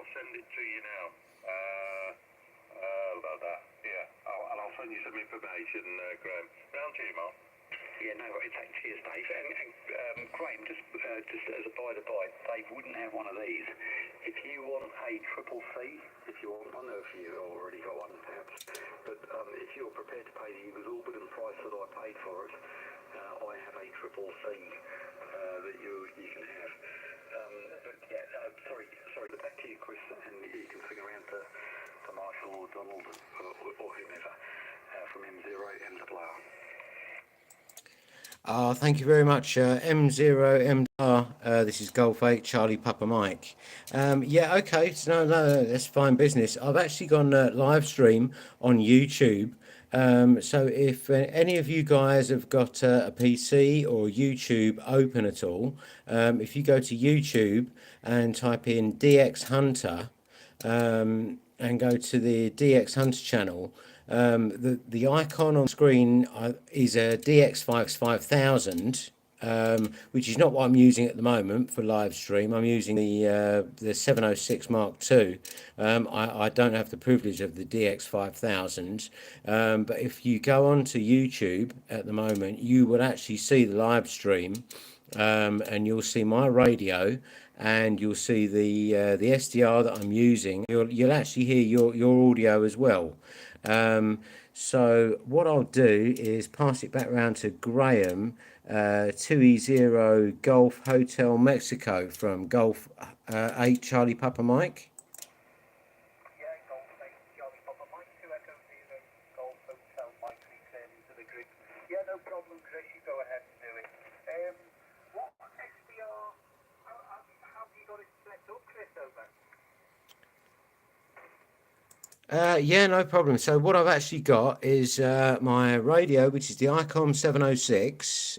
I'll send it to you now. Like that. Yeah, and I'll send you some information, Graham. Round to you, Mark. Yeah, no worries. Cheers, Dave. And Graham, just as a by-the-by, Dave wouldn't have one of these. If you want a triple C, if you want, I don't know if you've already got one, perhaps, but if you're prepared to pay the exorbitant price that I paid for it, I have a triple C that you can have. But yeah, sorry. Back to you, Chris, and you can figure around to Marshall or Donald or whomever from M0MR. Thank you very much, M0MR. This is Golf 8 Charlie Papa Mike. Yeah, okay, so no, that's fine business. I've actually gone live stream on YouTube. So if any of you guys have got a PC or YouTube open at all, if you go to YouTube and type in DX Hunter, and go to the DX Hunter channel, the icon on screen is a DX5000, which is not what I'm using at the moment for live stream. I'm using the 706 Mark II. I don't have the privilege of the DX5000, but if you go onto YouTube at the moment, you will actually see the live stream, and you'll see my radio, and you'll see the SDR that I'm using. You'll actually hear your audio as well. So what I'll do is pass it back round to Graham, 2E0 Golf Hotel Mexico from Golf 8 Charlie Papa Mike. Yeah, Golf 8 Charlie Papa Mike, 2 Echo 0 Golf Hotel Mike returning to the group. Yeah, no problem, Chris, you go ahead and do it. What SDR, how have you got it set up, Chris, over? Yeah, no problem. So what I've actually got is my radio, which is the ICOM 706.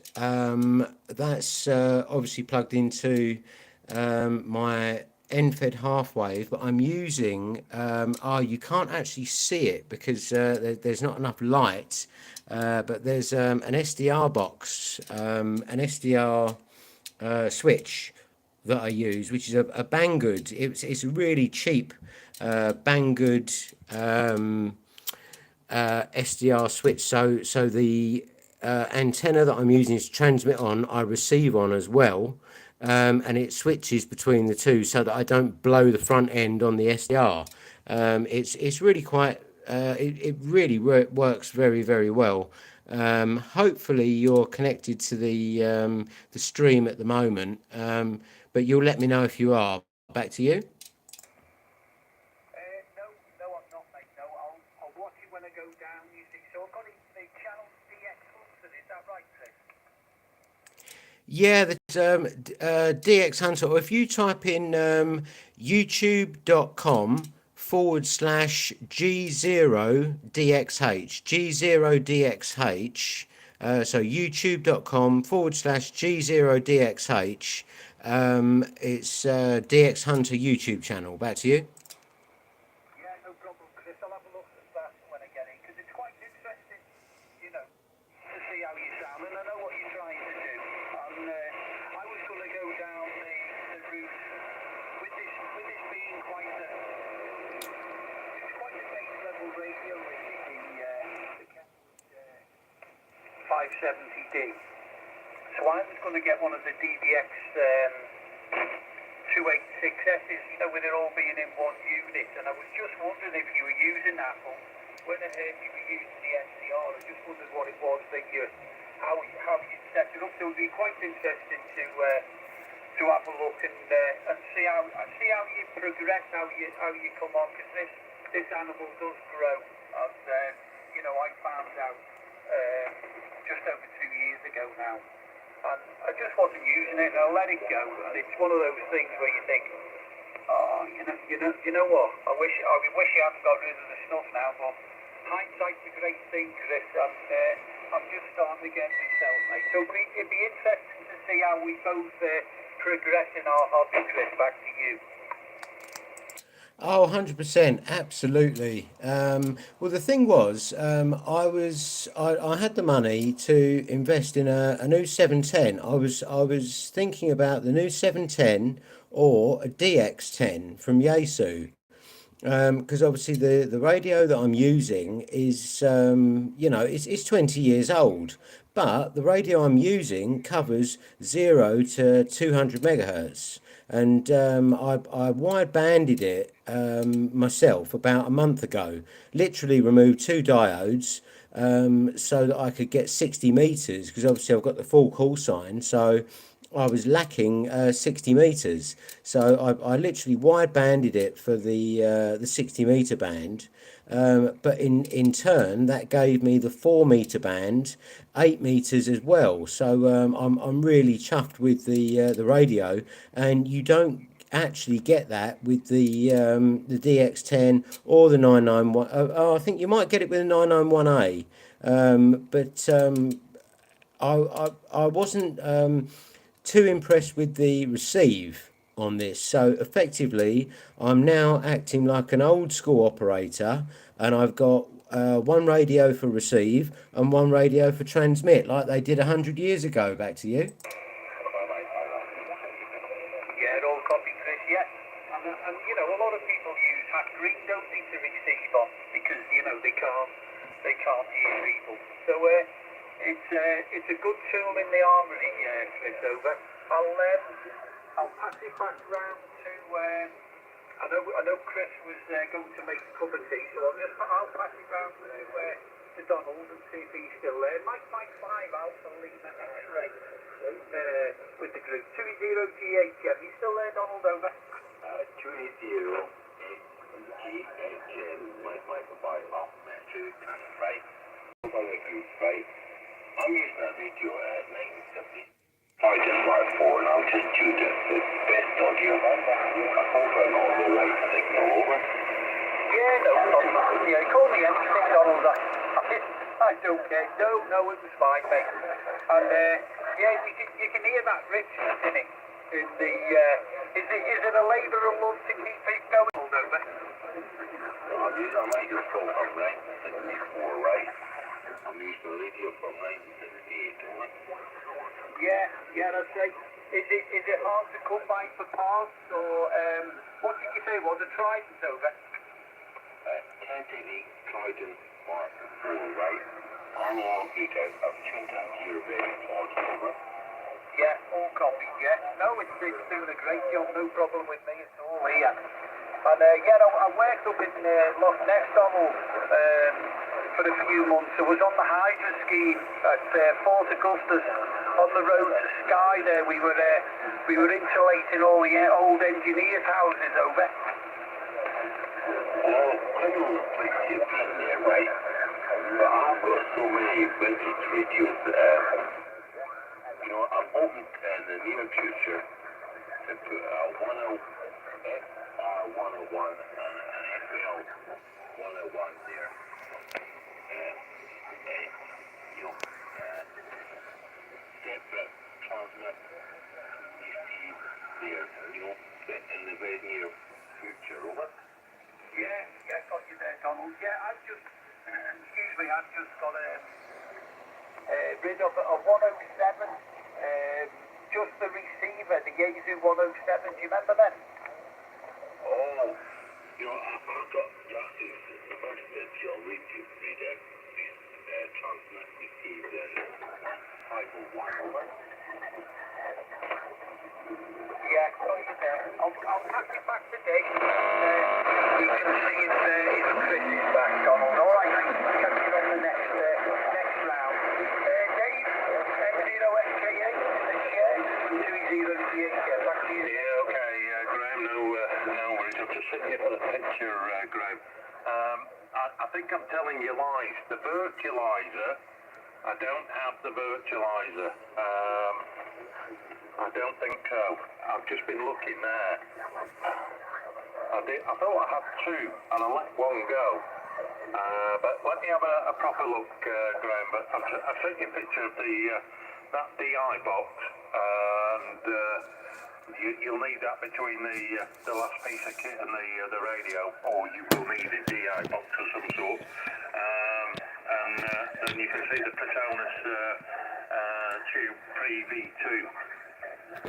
That's obviously plugged into my NFED half wave, but I'm using, you can't actually see it because there's not enough light, but there's an SDR box, an SDR switch that I use, which is a Banggood. It's a really cheap Banggood SDR switch. So the antenna that I'm using to transmit on, I receive on as well, and it switches between the two so that I don't blow the front end on the SDR. It's really quite. It really works very, very well. Hopefully you're connected to the stream at the moment, but you'll let me know if you are. Back to you. No, I'm not, mate. No, I'll watch it when I go down, you see. So I've got the channel DX Hunter, is that right, Chris? Yeah, the DX Hunter, or if you type in youtube.com/g0dxh, g0dxh, so youtube.com/g0dxh, it's DX Hunter YouTube channel. Back to you. Yeah, no problem, Chris. I'll have a look at that when I get in, because it's quite interesting, to see how you sound, and I know what you're trying to do. And I was going to go down the route with this being quite a base level radio, really, the 570D. So I was going to get one of the DBX 286S's, with it all being in one unit, and I was just wondering if you were using that, but when I heard you were using the SDR, I just wondered what it was that how you set it up. So it would be quite interesting to have a look and see how you progress, how you come on, because this animal does grow, and I found out just over 2 years ago now. And I just wasn't using it, and I let it go. And it's one of those things where you think, oh, you know what? I wish you hadn't got rid of the stuff now. But hindsight's a great thing, Chris. And I'm just starting to get myself, mate. So it'd be interesting to see how we both progress in our hobby, Chris. Back to you. Oh, 100%, absolutely. Well, the thing was, I had the money to invest in a new 710. I was thinking about the new 710 or a DX10 from Yaesu. Because obviously the radio that I'm using is it's 20 years old, but the radio I'm using covers 0 to 200 megahertz, and I wide banded it myself about a month ago. Literally removed two diodes so that I could get 60 meters, because obviously I've got the full call sign, so I was lacking 60 meters. So I literally wide banded it for the 60 meter band. But in turn, that gave me the 4 meter band, 8 meters as well. So I'm really chuffed with the radio, and you don't actually get that with the DX10 or the 991. I think you might get it with the 991A, but I wasn't too impressed with the receive on this. So effectively, I'm now acting like an old school operator, and I've got one radio for receive and one radio for transmit, like they did 100 years ago. Back to you. Yeah, it all copy, Chris, yeah. And you know, a lot of people use hat green, don't they, to receive on, because, you know, they can't hear people. So it's a good tool in the armory, Chris, over. I'll pass it back round to, I know Chris was going to make a cup of tea, so I'll pass it round to Donald and see if he's still there. Mike 5 out and leave that X-ray with the group. 20GH, yeah. You still there, Donald, over? 20GH, Mike 5 out, to right. On the group, right. I'm using a radio at 970. I just like 4 now, just due to the best audio. I hope I'm on the right signal, over. Yeah, no problem. Yeah, call me anything, Donald. I don't care. No, it was fine, mate. And yeah, you can hear that richness in it. In the is it a labour of love to keep it going? Over. I'm using a radio program, right? 64, right? I'm using a radio from 1968, over. Yeah, that's right. Is it hard to come by for parts, or what did you say was a Trident, over? Cantonese Trident Mark 4, right? I'm on it of 2 year very parts, over. Yeah, all copied, yeah. No, it's doing a great job, no problem with me at all here. And yeah, I worked up in Loch Ness, Donald, for a few months. I was on the Hydra scheme at Fort Augustus on the road to Skye there. We were insulating all the old engineers' houses, over. Oh, I know the place you've been there, right? But I've got so many vintage radios, you know, I'm hoping in the near future to put a 10 FR 101 and an FL 101 there. You know, separate transmit receive there, you know, in the very near future, over. Yeah, got you there, Donald. Yeah, I've just got rid of a 107, just the receiver, the Yaesu 107. Do you remember that? Oh, you know, I've got justice. The first bit you'll read to read it, transmit receive the 501, over. Yeah, got you there. I'll pass it back today. We can see if Chris is back, Donald. All right, catch you on the next round. Dave, M0XK8, from 20GH, back to you. Yeah, okay, Graham, no worries. I'm just sitting here for the picture, Graham. I think I'm telling you lies. The virtualizer, I don't have the virtualizer. I don't think so. I've just been looking there. I thought I had 2 and I let one go. But let me have a proper look, Graham. But I've sent you a picture of that DI box, and You'll need that between the last piece of kit and the radio, or you will need a DI box of some sort. And then you can see the Petronas tube pre-V2,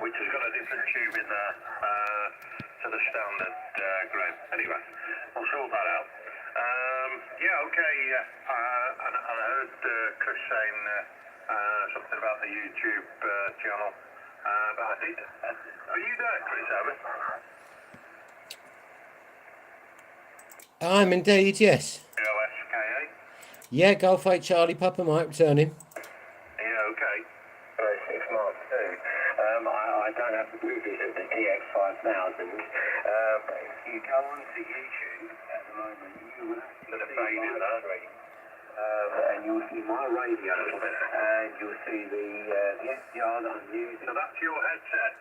which has got a different tube in there to the standard grade. Anyway, we'll sort that out. Yeah, okay. And I heard Chris saying something about the YouTube channel. But I did. Are you there, Chris Abbott? I'm indeed, yes. G0dxh? Yeah, Golf 8 Charlie Papa Mike returning. Yeah, okay. 6 Mark 2. I don't have the movies of the DX5000. But if you go onto YouTube at the moment, you will actually see my screen. And you'll see my radio, and you'll see the SDR that I'm using. So that's your headset,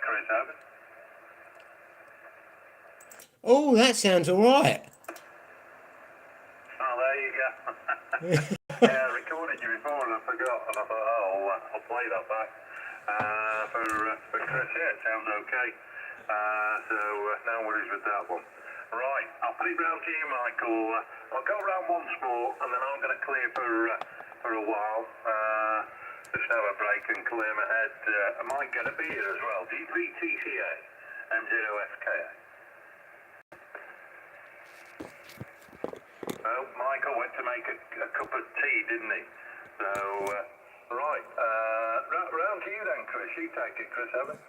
Chris Abbott? Oh, that sounds all right. Oh, there you go. Yeah, I recorded you before and I forgot, and I thought, oh, I'll play that back for Chris. Yeah, it sounds okay. So no worries with that one. Right, I'll put it round to you, Michael. I'll go round once more, and then I'm going to clear for a while. Just have a break and clear my head. I might get a beer as well. D3TCA and g0dxh. Oh, Michael went to make a cup of tea, didn't he? So, right, round to you then, Chris. You take it, Chris Evans.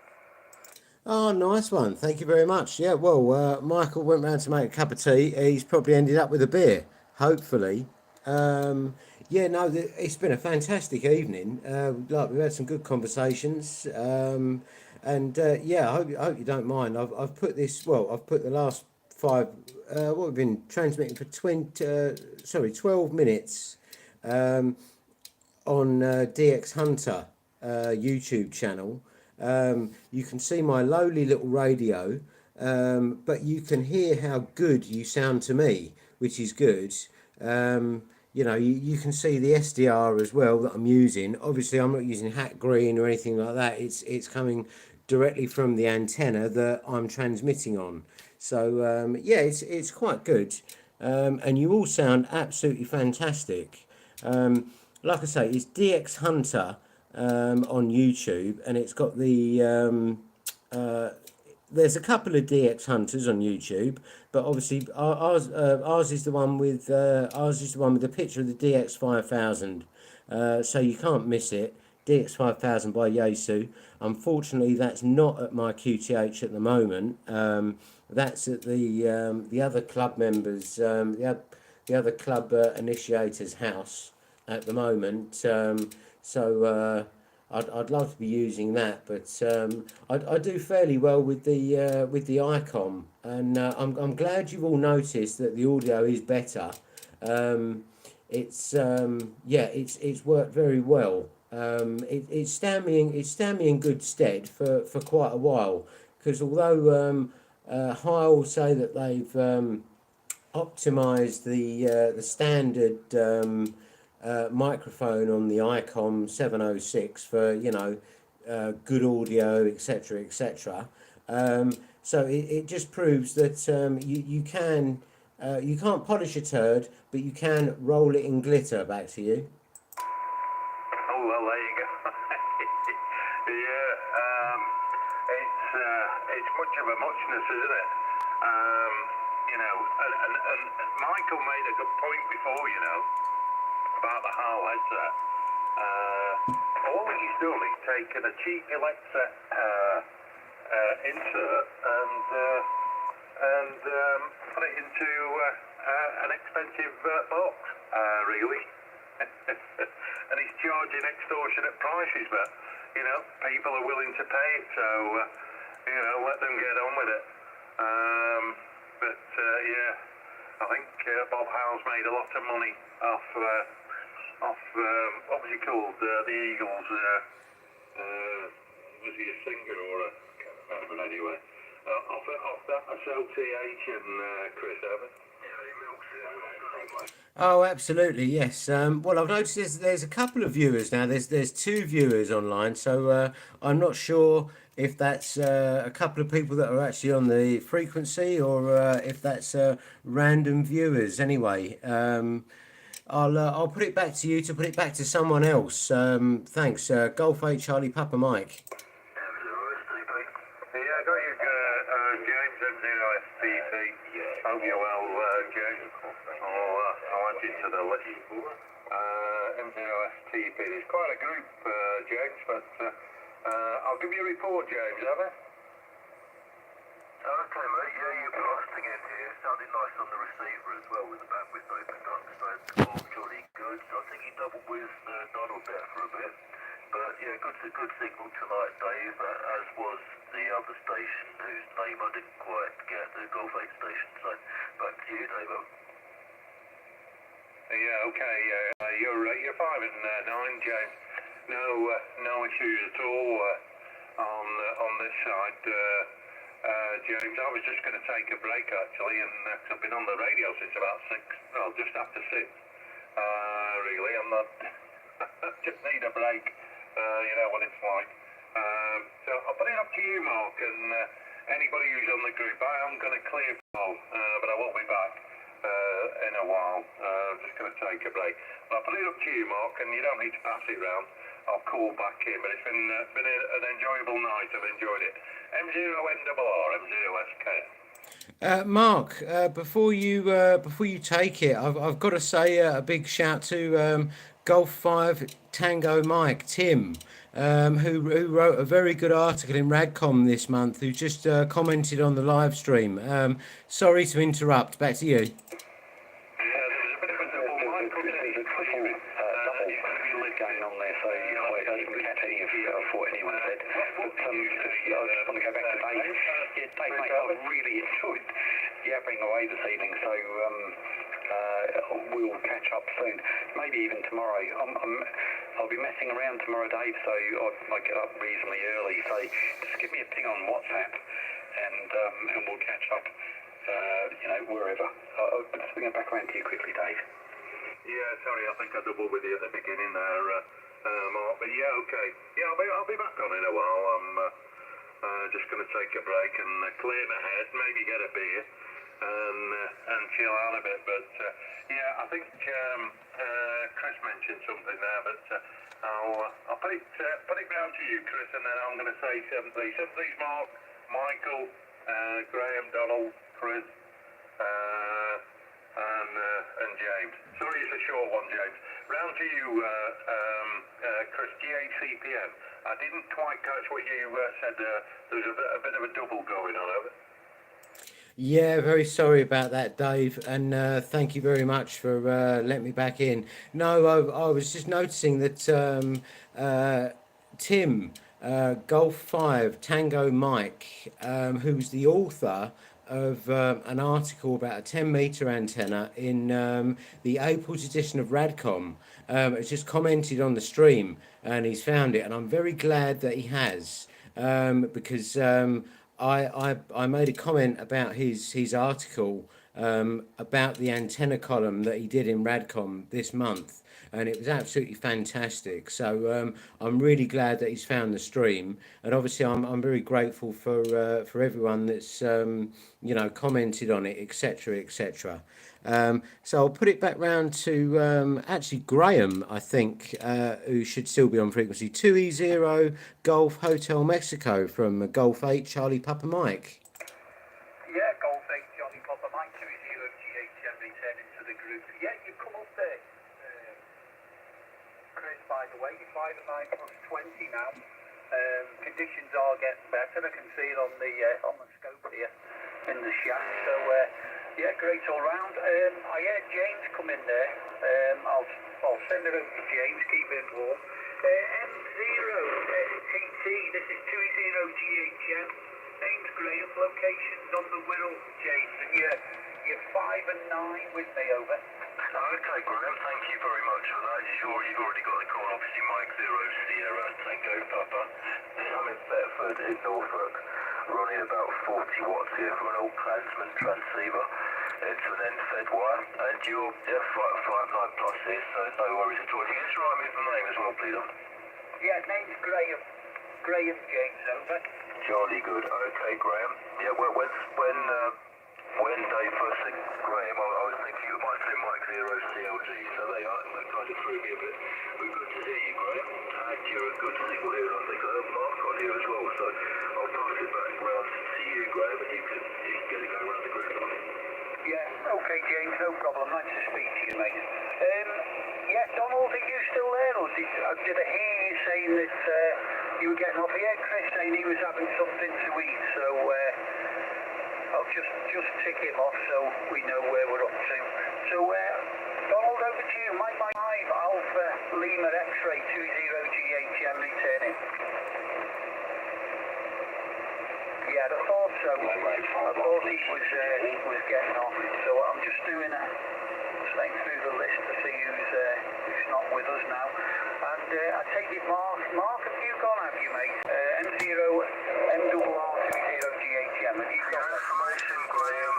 Oh, nice one. Thank you very much. Yeah, well, Michael went round to make a cup of tea. He's probably ended up with a beer, hopefully. Yeah, no, it's been a fantastic evening. Like we've had some good conversations. And yeah, I hope you don't mind. I've put this, well, I've put the last what we've been transmitting for 12 minutes on DX Hunter YouTube channel. You can see my lowly little radio, but you can hear how good you sound to me, which is good. You know, you can see the SDR as well that I'm using. Obviously, I'm not using hat green or anything like that. It's coming directly from the antenna that I'm transmitting on. So yeah, it's quite good, and you all sound absolutely fantastic. Like I say, it's DX Hunter on YouTube, and it's got the there's a couple of DX Hunters on YouTube, but obviously ours is the one with the picture of the DX 5000, so you can't miss it. DX 5000 by Yaesu. Unfortunately, that's not at my QTH at the moment. That's at the other club members, the other club initiators' house at the moment. So I'd love to be using that, but I do fairly well with the ICOM, and I'm glad you've all noticed that the audio is better. It's yeah, it's worked very well. It's stand me in good stead for quite a while, because although Heil say that they've optimized the standard microphone on the ICOM 706 for, you know, good audio, etc., etc. So it just proves that you can't polish a turd, but you can roll it in glitter. Back to you. Oh, well, there you go. Yeah, it's much of a muchness, isn't it? You know, and Michael made a good point before, you know, about the HAL headset. All he's done is taken a cheap Alexa insert and put it into an expensive box, really. And he's charging extortionate prices, but, you know, people are willing to pay it, so, you know, let them get on with it. But yeah, I think Bob Howe's made a lot of money off what was he called? The Eagles. Was he a singer or a? I can't remember anyway. Off that SLTH and Chris Evans. Yeah, he milks Oh, absolutely, yes. Well, I've noticed there's a couple of viewers now. There's two viewers online, so I'm not sure if that's a couple of people that are actually on the frequency or if that's random viewers. Anyway, I'll put it back to you to put it back to someone else. Thanks. Golf 8 Charlie Papa Mike. Yeah, I got you, James M0STP. Hope you're well, James. I'll add you to the list. M0STP. There's quite a group, James, but I'll give you a report, James, have I? Okay, mate. Yeah, you're blasting it here. Sounded nice on the receiver as well with the bandwidth opened up. So all jolly good. I think he doubled with Donald there for a bit. But yeah, good signal tonight, Dave, as was the other station whose name I didn't quite get, the Golf 8 station. So back to you, Dave. Yeah, okay. You're 5 and 9, James. No issues at all on this side, James. I was just going to take a break actually, and I've been on the radio since about 6. Well, just after 6. Really, I'm not. Just need a break. You know what it's like. So I'll put it up to you, Mark, and anybody who's on the group. I am going to clear now, but I won't be back in a while. I'm just going to take a break. But I'll put it up to you, Mark, and you don't need to pass it round. I'll call back in, but it's been an enjoyable night. I've enjoyed it. M0NRR, M0SK. Mark, before you take it, I've got to say a big shout to Golf 5 Tango Mike Tim, who wrote a very good article in Radcom this month. Who just commented on the live stream. Sorry to interrupt. Back to you. Going on there, so I didn't catch any of what anyone said. But I just want to go back to Dave. Yeah, Dave, mate, I've really enjoyed yapping away this evening, so we'll catch up soon. Maybe even tomorrow. I'll be messing around tomorrow, Dave, so I might get up reasonably early. So just give me a ping on WhatsApp, and we'll catch up. Wherever. I'll just bring it back around to you quickly, Dave. Yeah, sorry, I think I doubled with you at the beginning there, Mark. But yeah, okay. Yeah, I'll be back on in a while. I'm just going to take a break and clear my head, maybe get a beer, and chill out a bit. But yeah, I think Chris mentioned something there, but I'll put it down to you, Chris, and then I'm going to say 7-3, Mark, Michael, Graham, Donald, Chris. And James. Sorry, it's a short one, James. Round to you, Chris, g0dxh. I didn't quite catch what you said. There was a bit of a double going on over. Yeah, very sorry about that, Dave, and thank you very much for letting me back in. No, I was just noticing that Tim, Golf 5 Tango Mike, who's the author of an article about a 10-meter antenna in the April's edition of Radcom, has just commented on the stream, and he's found it, and I'm very glad that he has, because I made a comment about his article about the antenna column that he did in Radcom this month, and it was absolutely fantastic. So I'm really glad that he's found the stream, and obviously I'm very grateful for everyone that's commented on it, etc., etc. So I'll put it back round to actually Graham, I think, who should still be on frequency 2E0 Golf Hotel Mexico from Golf 8 Charlie Papa Mike. Yeah, Golf 8 Charlie Papa Mike 2-0-GH returning to the group. Yeah, you come up there, Chris, by the way. You're 5 and 9 plus 20 now. Conditions are getting better. I can see it on the scope here in the shack. So yeah, great all round. I heard James come in there. I'll send it over to James. Keep it warm. M0STT. This is 2-0-GHM. Name's Graham. Locations on the Wirral, James. And you're 5 and 9 with me, over. Okay, Graham, thank you very much for that. Sure, you've already got the call, obviously, Mike 0 Sierra Tango Papa. I'm in Bedford in Norfolk, running about 40 watts here from an old Clansman transceiver. It's an end-fed wire, and you're 59 plus here, so no worries at all. If you can just write me the name as well, please. Yeah, name's Graham. Graham James, over. Jolly good. Okay, Graham. Yeah, well, when they first said Graham, I was thinking it might say Mike 0CLG, so they kind of threw me a bit. But good to hear you, Graham. And you're a good single here, I think. I have Mark on here as well, so I'll pass it back round to you, Graham, and you can get it going around the group. Yeah, okay, James, no problem. Nice to speak to you, mate. Yeah, Donald, are you still there? Or did I hear you saying that you were getting off here? Chris saying he was having something to eat, so I'll just tick him off so we know where we're up to. So, Donald, over to you. Mike 5 Alpha Lima X-ray g0dxh returning. Yeah, I thought so. I thought he was getting off, so I'm just doing staying through the list to see who's not with us now. And I take it, Mark, have you gone, have you, mate? M0R20GHM, have you got information, Graham?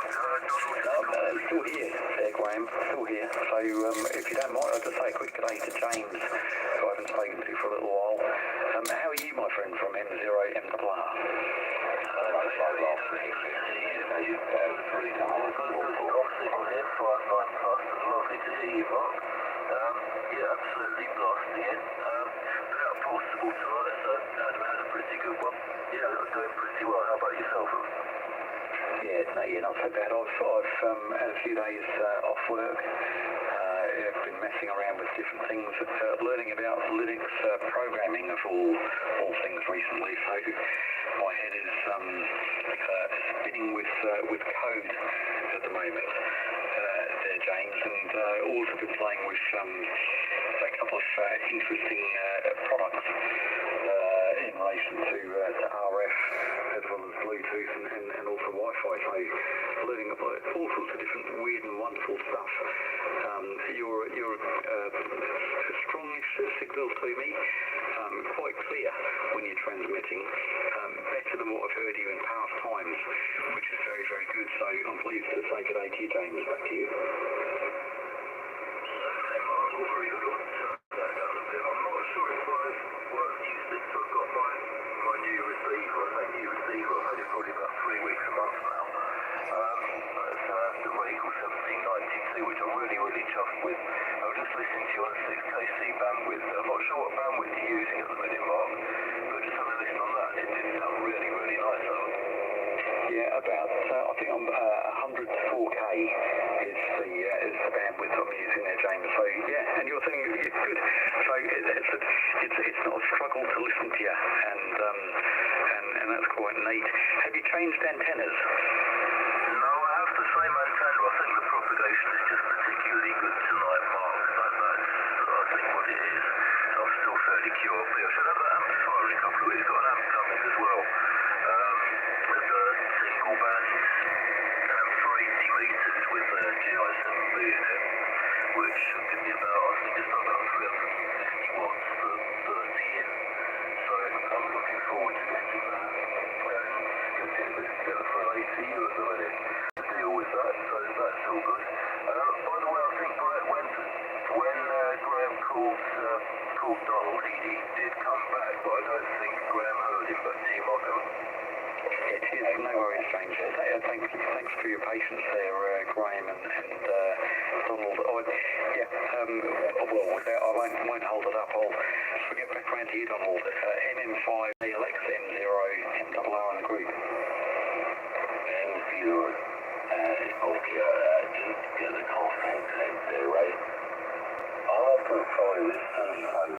Still here, Graham, still here. So if you don't mind, I'll just say a quick good day to James, who I haven't spoken to for a little while. How are you, my friend, from M0MRR? Lovely to see you, Mark. Yeah, absolutely blasting it. Been out possible tonight, so had a pretty good one. Yeah, I'm doing pretty well. How about yourself? Yeah, not so bad. I've had a few days off work. I've been messing around with different things, learning about Linux programming of all things recently. So my head is spinning with code at the moment. There, James, and also been playing with a couple of interesting products in relation to RF as well as Bluetooth and also Wi-Fi. So learning about all sorts of different weird and wonderful stuff. You're strongish signal to me, quite clear when you're transmitting, better than what I've heard you in past times, which is very, very good. So I'm pleased to say good day to you, James. Back to you. Which I'm really chuffed with. I was just listening to you on 6kc bandwidth. I'm not sure what bandwidth you're using at the minute, Mark, but just having a listen on that, it did sound really nice. Yeah, about I think I'm 100 to 4K is the bandwidth I'm using there, James. So yeah, and you're saying it's good. So it's not a struggle to listen to you, and that's quite neat. Have you changed antennas? No, I have the same antenna. I think the propagation is just particularly good tonight, Mark. That's I think what it is. So I'm still fairly QRP. I should have an amplifier in a couple of weeks. Got an amp coming as well. There's a single band amp for 80 meters with a GI7B in it, which should give me about, I think it's about 350 watts for 30 in. So I'm looking forward to getting that. Getting this together for an ATU at the minute to deal with that, so that's all good. By the way, I think when Graham called Donald, he did come back, but I don't think Graham heard him, but he might have. It is, no worries, James. Thanks for your patience there, Graham and Donald. Well, I won't hold it up. I'll get back round to you, Donald. NM5, ALX, M0, MRR in the group. M0, okay, just get the content there, right? I'll have to follow this